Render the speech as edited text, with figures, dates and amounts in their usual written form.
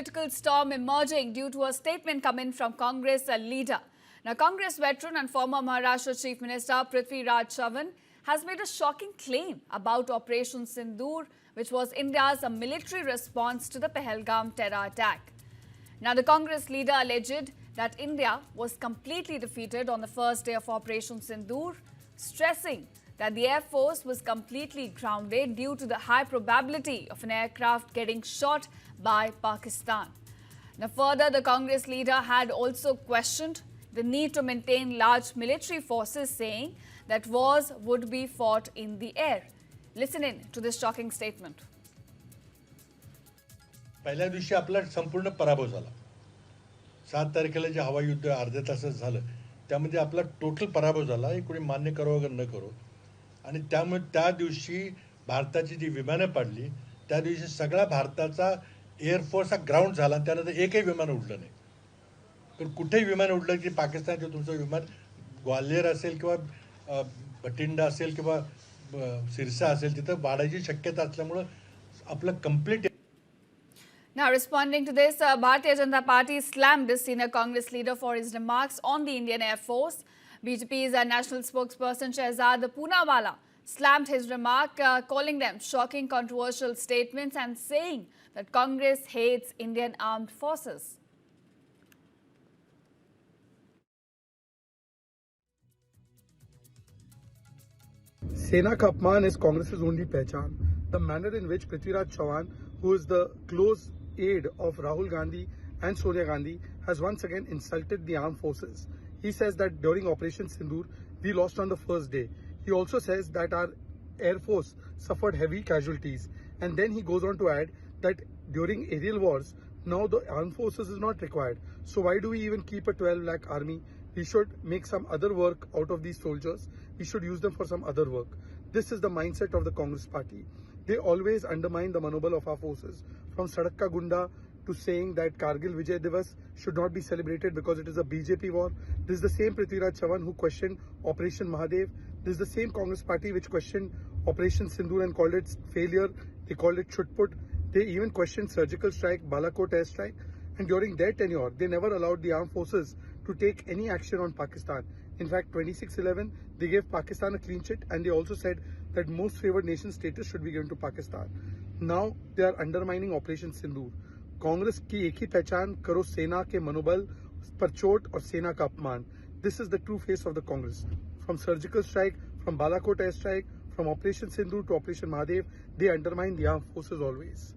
political storm emerging due to a statement coming from Congress leader. Now, Congress veteran and former Maharashtra Chief Minister Prithvi Raj Chavan has made a shocking claim about Operation Sindoor, which was India's military response to the Pahalgam terror attack. Now, the Congress leader alleged that India was completely defeated on the first day of Operation Sindoor, stressing that the Air Force was completely grounded due to the high probability of an aircraft getting shot by Pakistan. Now, further, the Congress leader had also questioned the need to maintain large military forces, saying that wars would be fought in the air. Listen in to this shocking statement. पहिल्या दिवशी आपला संपूर्ण पराभव झाला. 7 तारखेला जे हवाई युद्ध अर्ध्या तासात झालं त्यामध्ये आपला टोटल पराभव झाला. हे कोणी मान्य करो अगर न करो. आणि त्यामुळे त्या दिवशी भारताची जी विमानं पडली त्या दिवशी सगळा भारताचा एअरफोर्स हा ग्राउंड झाला. त्यानंतर एकही विमान उडलं नाही. तर कुठेही विमान उडलं की पाकिस्तानचं तुमचं विमान ग्वाल्हेर असेल किंवा भटिंडा असेल किंवा सिरसा असेल तिथं वाढायची शक्यता असल्यामुळे आपलं complete. Now, responding to this, Bharatiya Janata Party slammed this senior Congress leader for his remarks on the Indian Air Force. BJP's national spokesperson Shehzad Poonawalla slammed his remark, calling them shocking, controversial statements and saying that Congress hates Indian armed forces. Sena ka apman is Congress's only pehchan. The manner in which Prithviraj Chavan, who is the close aide of Rahul Gandhi and Sonia Gandhi, has once again insulted the armed forces. He says that during Operation Sindoor, we lost on the first day. He also says that our Air Force suffered heavy casualties. And then he goes on to add that during aerial wars, now the armed forces is not required. So why do we even keep a 12 lakh army? We should make some other work out of these soldiers. We should use them for some other work. This is the mindset of the Congress party. They always undermine the manobel of our forces. From Sadak Ka Gunda to saying that Kargil Vijay Divas should not be celebrated because it is a BJP war. This is the same Prithviraj Chavan who questioned Operation Mahadev. This is the same Congress party which questioned Operation Sindoor and called it failure. They called it Chutput. They even questioned surgical strike, Balakot airstrike. And during their tenure, they never allowed the armed forces to take any action on Pakistan. In fact, 26/11, they gave Pakistan a clean sheet and they also said that most favored nation status should be given to Pakistan. Now, they are undermining Operation Sindoor. Congress की एक ही पहचान करो सेना के मनोबल पर चोट और सेना का अपमान. This is the true face of the Congress. From surgical strike, from Balakot airstrike, from Operation Sindoor to Operation Mahadev, they undermine the armed forces always.